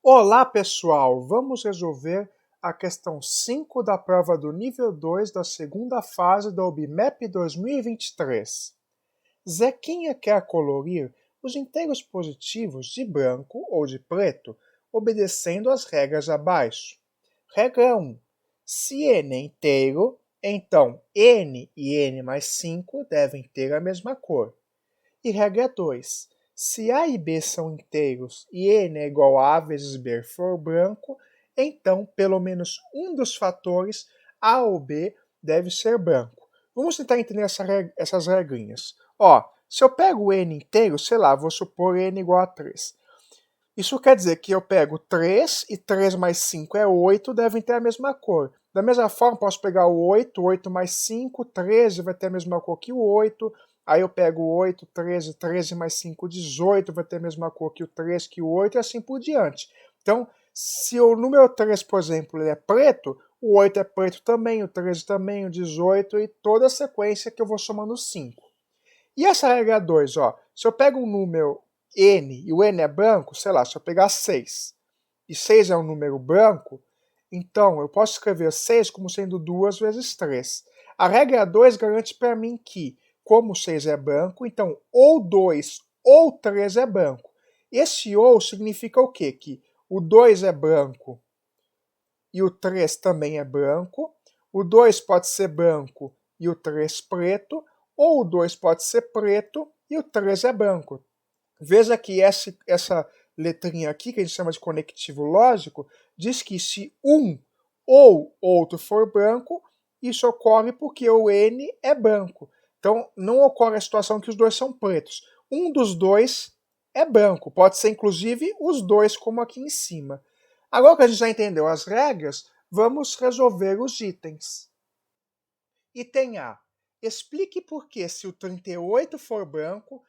Olá, pessoal! Vamos resolver a questão 5 da prova do nível 2 da segunda fase da OBMEP 2023. Zequinha quer colorir os inteiros positivos de branco ou de preto, obedecendo às regras abaixo. Regra 1. Se n é inteiro, então n e n mais 5 devem ter a mesma cor. E regra 2. Se A e B são inteiros e n é igual a A vezes B for branco, então pelo menos um dos fatores, A ou B, deve ser branco. Vamos tentar entender essas regrinhas. Se eu pego n inteiro, sei lá, vou supor n igual a 3. Isso quer dizer que eu pego 3 e 3 mais 5 é 8, devem ter a mesma cor. Da mesma forma, posso pegar o 8, 8 mais 5, 13 vai ter a mesma cor que o 8. Aí eu pego o 8, 13, 13 mais 5, 18, vai ter a mesma cor que o 3, que o 8 e assim por diante. Então, se o número 3, por exemplo, ele é preto, o 8 é preto também, o 13 também, o 18 e toda a sequência que eu vou somando 5. E essa regra 2, se eu pego um número n e o n é branco, sei lá, se eu pegar 6 e 6 é um número branco, então eu posso escrever 6 como sendo 2 vezes 3. A regra 2 garante para mim que, como 6 é branco, então ou 2 ou 3 é branco. Esse ou significa o quê? Que o 2 é branco e o 3 também é branco. O 2 pode ser branco e o 3 preto, ou o 2 pode ser preto e o 3 é branco. Veja que essa letrinha aqui, que a gente chama de conectivo lógico, diz que se um ou outro for branco, isso ocorre porque o n é branco. Então, não ocorre a situação que os dois são pretos. Um dos dois é branco. Pode ser, inclusive, os dois, como aqui em cima. Agora que a gente já entendeu as regras, vamos resolver os itens. Item A. Explique por que, se o 38 for branco,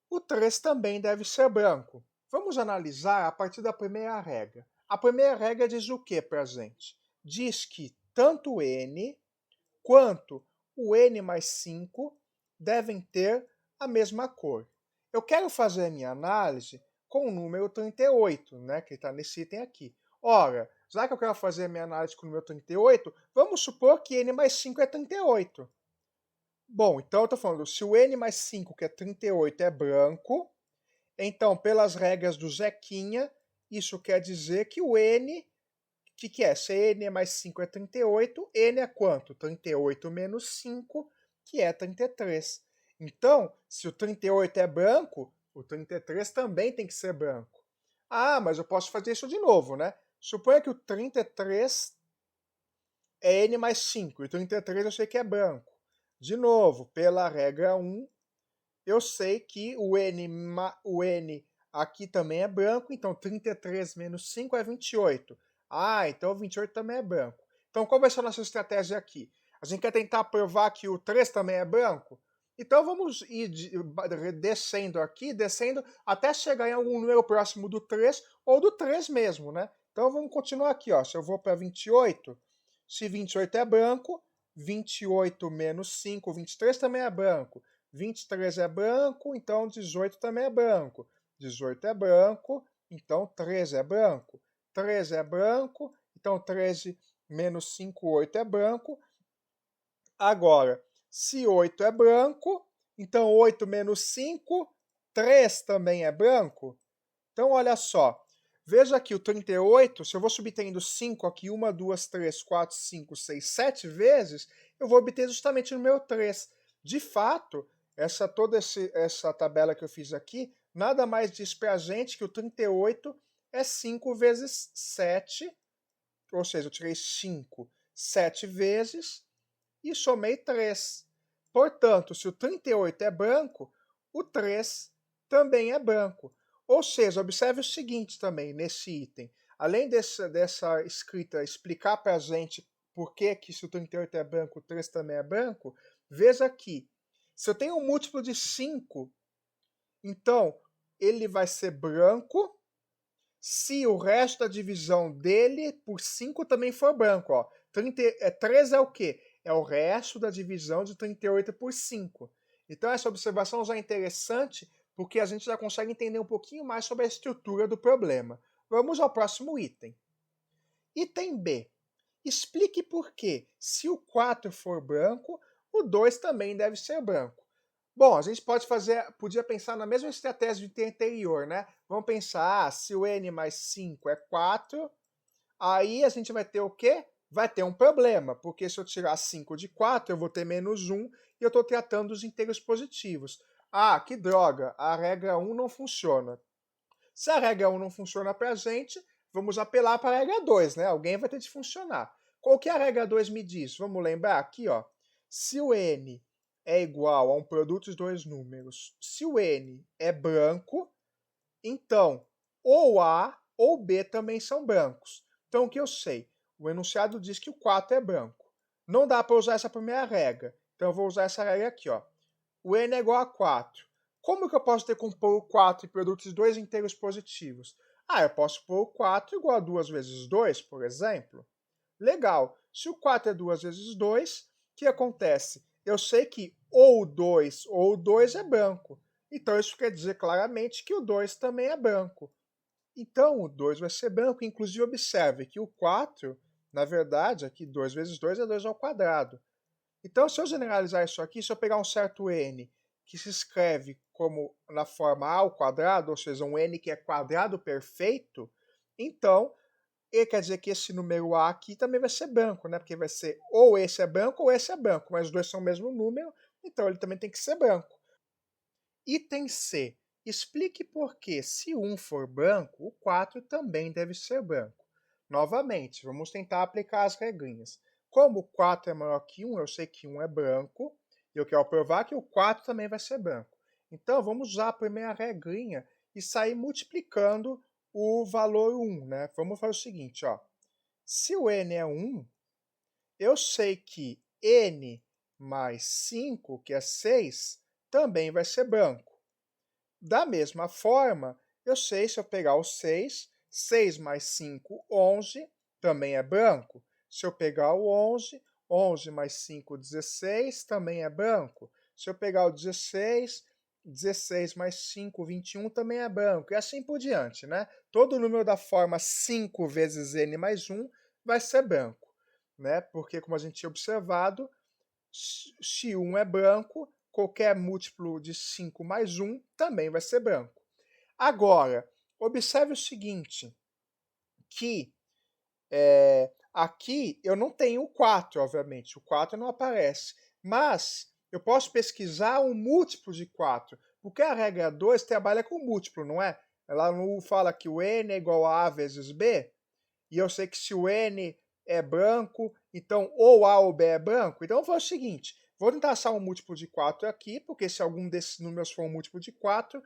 o 3 também deve ser branco. Vamos analisar a partir da primeira regra. A primeira regra diz o que para a gente? Diz que tanto n quanto o n mais 5 devem ter a mesma cor. Eu quero fazer a minha análise com o número 38, né, que está nesse item aqui. Ora, já que eu quero fazer a minha análise com o número 38, vamos supor que n mais 5 é 38. Bom, então eu estou falando, se o n mais 5, que é 38, é branco, então, pelas regras do Zequinha, isso quer dizer que o n, o que é? Se n é mais 5 é 38, n é quanto? 38 menos 5, que é 33. Então, se o 38 é branco, o 33 também tem que ser branco. Ah, mas eu posso fazer isso de novo, né? Suponha que o 33 é n mais 5, e o 33 eu sei que é branco. De novo, pela regra 1, eu sei que o n aqui também é branco, então 33 menos 5 é 28. Ah, então 28 também é branco. Então qual vai ser a nossa estratégia aqui? A gente quer tentar provar que o 3 também é branco? Então vamos ir descendo aqui, descendo, até chegar em algum número próximo do 3 ou do 3 mesmo, né? Então vamos continuar aqui, Se eu vou para 28, se 28 é branco, 28 menos 5, 23 também é branco. 23 é branco, então 18 também é branco. 18 é branco, então 13 é branco. 13 é branco, então 13 menos 5, 8 é branco. Agora, se 8 é branco, então 8 menos 5, 3 também é branco. Então, olha só. Veja aqui o 38, se eu vou subtraindo 5 aqui, 1, 2, 3, 4, 5, 6, 7 vezes, eu vou obter justamente o número 3. De fato, essa tabela que eu fiz aqui, nada mais diz para a gente que o 38 é 5 vezes 7, ou seja, eu tirei 5 7 vezes e somei 3. Portanto, se o 38 é branco, o 3 também é branco. Ou seja, observe o seguinte também nesse item. Além dessa escrita explicar para a gente por que se o 38 é branco, o 3 também é branco, veja aqui. Se eu tenho um múltiplo de 5, então ele vai ser branco se o resto da divisão dele por 5 também for branco. 3 é o quê? É o resto da divisão de 38 por 5. Então essa observação já é interessante porque a gente já consegue entender um pouquinho mais sobre a estrutura do problema. Vamos ao próximo item. Item B. Explique por que, se o 4 for branco, o 2 também deve ser branco. Bom, a gente podia pensar na mesma estratégia do anterior, né? Vamos pensar, se o n mais 5 é 4, aí a gente vai ter o quê? Vai ter um problema, porque se eu tirar 5 de 4, eu vou ter menos 1 e eu estou tratando os inteiros positivos. Ah, que droga, a regra 1 não funciona. Se a regra 1 não funciona para a gente, vamos apelar para a regra 2, né? Alguém vai ter de funcionar. Qual que a regra 2 me diz? Vamos lembrar aqui, ó. Se o n é igual a um produto de dois números, se o n é branco, então ou A ou B também são brancos. Então o que eu sei? O enunciado diz que o 4 é branco. Não dá para usar essa primeira regra. Então eu vou usar essa regra aqui, ó. O n é igual a 4. Como que eu posso decompor o 4 em produtos de dois inteiros positivos? Ah, eu posso pôr o 4 igual a 2 vezes 2, por exemplo. Legal. Se o 4 é 2 vezes 2, o que acontece? Eu sei que ou o 2 ou o 2 é branco. Então isso quer dizer claramente que o 2 também é branco. Então o 2 vai ser branco. Inclusive observe que o 4, na verdade, aqui 2 vezes 2 é 2 ao quadrado. Então, se eu generalizar isso aqui, se eu pegar um certo n que se escreve como na forma a ao quadrado, ou seja, um n que é quadrado perfeito, então quer dizer que esse número a aqui também vai ser branco, né? Porque vai ser ou esse é branco ou esse é branco, mas os dois são o mesmo número, então ele também tem que ser branco. Item C. Explique por que, se 1 for branco, o 4 também deve ser branco. Novamente, vamos tentar aplicar as regrinhas. Como o 4 é maior que 1, eu sei que 1 é branco, e eu quero provar que o 4 também vai ser branco. Então, vamos usar a primeira regrinha e sair multiplicando o valor 1. Né? Vamos fazer o seguinte, ó. Se o n é 1, eu sei que n mais 5, que é 6, também vai ser branco. Da mesma forma, eu sei se eu pegar o 6, 6 mais 5, 11, também é branco. Se eu pegar o 11, 11 mais 5, 16, também é branco. Se eu pegar o 16, 16 mais 5, 21, também é branco. E assim por diante, né? Todo número da forma 5 vezes n mais 1 vai ser branco, né? Porque, como a gente tinha observado, se 1 é branco, qualquer múltiplo de 5 mais 1 também vai ser branco. Agora, observe o seguinte, que aqui eu não tenho o 4, obviamente, o 4 não aparece, mas eu posso pesquisar um múltiplo de 4, porque a regra 2 trabalha com múltiplo, não é? Ela não fala que o n é igual a A vezes B, e eu sei que se o n é branco, então ou A ou B é branco. Então eu vou fazer o seguinte, vou tentar achar um múltiplo de 4 aqui, porque se algum desses números for um múltiplo de 4,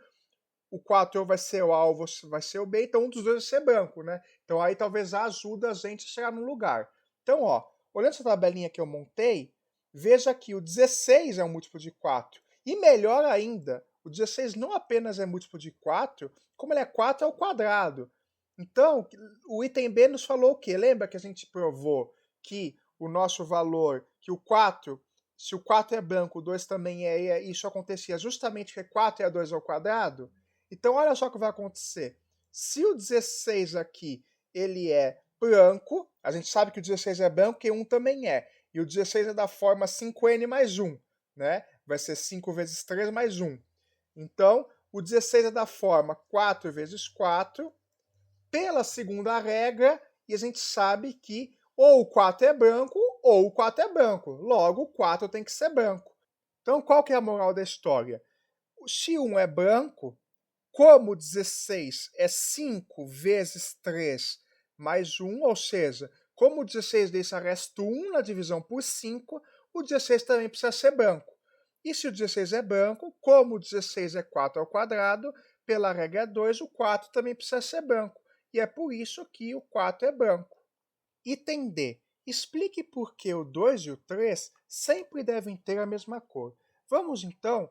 o 4 ou vai ser o A ou vai ser o B, então um dos dois vai ser branco, né? Então aí talvez ajuda a gente a chegar no lugar. Então, ó, olhando essa tabelinha que eu montei, veja que o 16 é um múltiplo de 4. E melhor ainda, o 16 não apenas é múltiplo de 4, como ele é 4 ao quadrado. Então, o item B nos falou o quê? Lembra que a gente provou que o nosso valor, que o 4, se o 4 é branco, o 2 também é, e isso acontecia justamente porque 4 é 2 ao quadrado? Então, olha só o que vai acontecer. Se o 16 aqui ele é branco, a gente sabe que o 16 é branco, que 1 também é. E o 16 é da forma 5n mais 1, né? Vai ser 5 vezes 3 mais 1. Então, o 16 é da forma 4 vezes 4, pela segunda regra, e a gente sabe que ou o 4 é branco ou o 4 é branco. Logo, o 4 tem que ser branco. Então, qual que é a moral da história? Se 1 é branco, como 16 é 5 vezes 3 mais 1, ou seja, como o 16 deixa resto 1 na divisão por 5, o 16 também precisa ser branco. E se o 16 é branco, como o 16 é 4 ao quadrado, pela regra 2, o 4 também precisa ser branco. E é por isso que o 4 é branco. Item D. Explique por que o 2 e o 3 sempre devem ter a mesma cor. Vamos então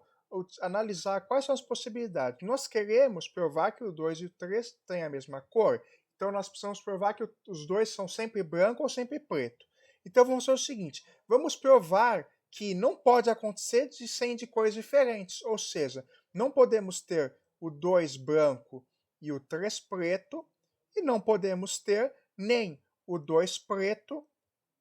analisar quais são as possibilidades. Nós queremos provar que o 2 e o 3 têm a mesma cor, então nós precisamos provar que os dois são sempre branco ou sempre preto. Então vamos fazer o seguinte, vamos provar que não pode acontecer de serem de cores diferentes, ou seja, não podemos ter o 2 branco e o 3 preto, e não podemos ter nem o 2 preto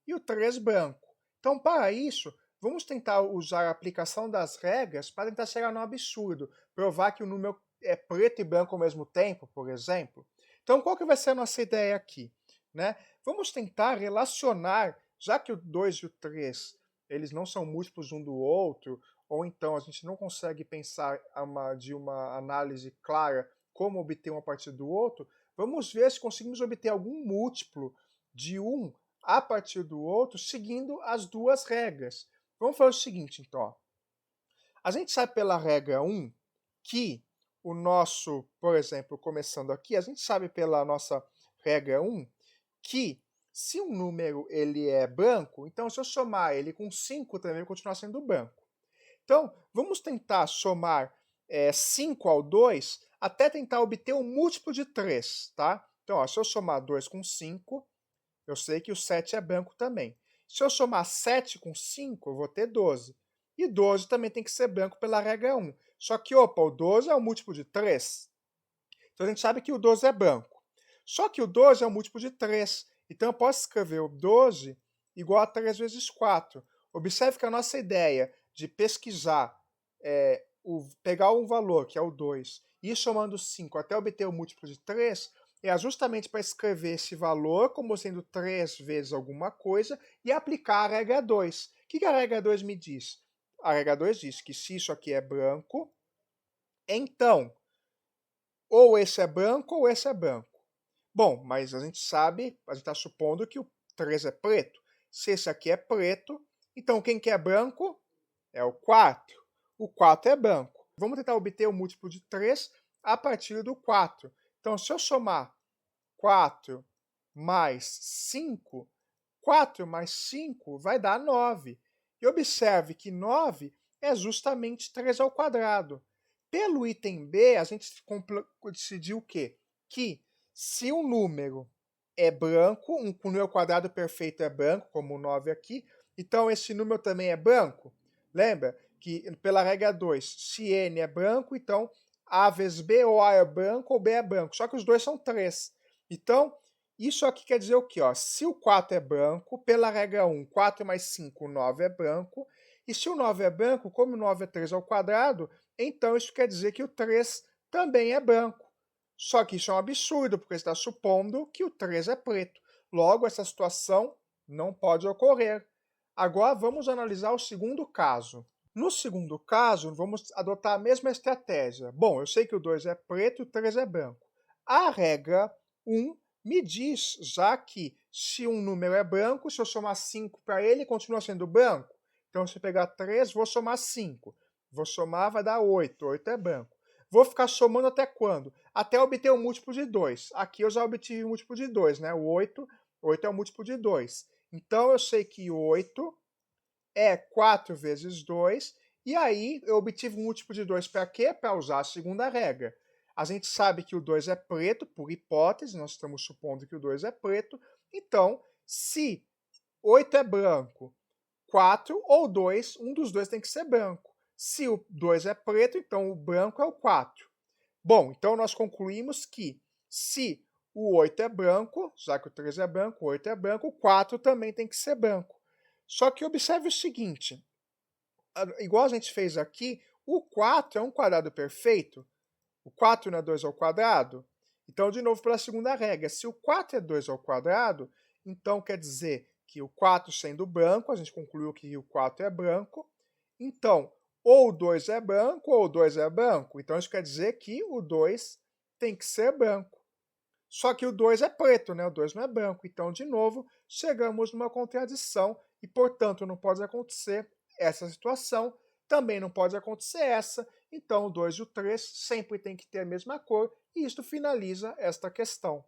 e o 3 branco. Então, para isso, vamos tentar usar a aplicação das regras para tentar chegar no absurdo, provar que o número é preto e branco ao mesmo tempo, por exemplo. Então, qual que vai ser a nossa ideia aqui? Né? Vamos tentar relacionar, já que o 2 e o 3 eles não são múltiplos um do outro, ou então a gente não consegue pensar de uma análise clara como obter um a partir do outro, vamos ver se conseguimos obter algum múltiplo de um a partir do outro, seguindo as duas regras. Vamos fazer o seguinte, então. Ó. A gente sabe pela regra 1 que o nosso, por exemplo, começando aqui, a gente sabe pela nossa regra 1 que se um número ele é branco, então se eu somar ele com 5 também vai continuar sendo branco. Então, vamos tentar somar 5 ao 2 até tentar obter um múltiplo de 3, tá? Então, ó, se eu somar 2 com 5, eu sei que o 7 é branco também. Se eu somar 7 com 5, eu vou ter 12. E 12 também tem que ser branco pela regra 1. Só que, opa, o 12 é um múltiplo de 3. Então a gente sabe que o 12 é branco. Só que o 12 é um múltiplo de 3. Então eu posso escrever o 12 igual a 3 vezes 4. Observe que a nossa ideia de pesquisar, pegar um valor, que é o 2, e ir somando 5 até obter o múltiplo de 3, é justamente para escrever esse valor como sendo 3 vezes alguma coisa e aplicar a regra 2. O que a regra 2 me diz? A regra 2 diz que se isso aqui é branco, então ou esse é branco ou esse é branco. Bom, mas a gente sabe, a gente está supondo que o 3 é preto. Se esse aqui é preto, então quem que é branco? É o 4. O 4 é branco. Vamos tentar obter o múltiplo de 3 a partir do 4. Então, se eu somar 4 mais 5, 4 mais 5 vai dar 9. E observe que 9 é justamente 3 ao quadrado. Pelo item B, a gente decidiu o quê? Que se um número é branco, um número quadrado perfeito é branco, como o 9 aqui, então esse número também é branco. Lembra que pela regra 2, se n é branco, então A vezes B, ou A é branco ou B é branco. Só que os dois são 3. Então, isso aqui quer dizer o quê? Ó? Se o 4 é branco, pela regra 1, 4 mais 5, 9 é branco. E se o 9 é branco, como o 9 é 3 ao quadrado, então isso quer dizer que o 3 também é branco. Só que isso é um absurdo, porque está supondo que o 3 é preto. Logo, essa situação não pode ocorrer. Agora vamos analisar o segundo caso. No segundo caso, vamos adotar a mesma estratégia. Bom, eu sei que o 2 é preto e o 3 é branco. A regra 1 me diz já que se um número é branco, se eu somar 5 para ele, continua sendo branco. Então, se eu pegar 3, vou somar 5. Vou somar, vai dar 8. 8 é branco. Vou ficar somando até quando? Até obter o múltiplo de 2. Aqui eu já obtive o múltiplo de 2, né? O 8 é o múltiplo de 2. Então, eu sei que 8 é 4 vezes 2, e aí eu obtive um múltiplo de 2 para quê? Para usar a segunda regra. A gente sabe que o 2 é preto, por hipótese, nós estamos supondo que o 2 é preto, então, se 8 é branco, 4 ou 2, um dos dois tem que ser branco. Se o 2 é preto, então o branco é o 4. Bom, então nós concluímos que se o 8 é branco, já que o 3 é branco, o 8 é branco, o 4 também tem que ser branco. Só que observe o seguinte, igual a gente fez aqui, o 4 é um quadrado perfeito, o 4 não é 2 ao quadrado, então de novo pela segunda regra, se o 4 é 2 ao quadrado, então quer dizer que o 4 sendo branco, a gente concluiu que o 4 é branco, então ou o 2 é branco ou o 2 é branco, então isso quer dizer que o 2 tem que ser branco. Só que o 2 é preto, né? O 2 não é branco. Então, de novo, chegamos numa contradição e, portanto, não pode acontecer essa situação, também não pode acontecer essa. Então, o 2 e o 3 sempre tem que ter a mesma cor e isto finaliza esta questão.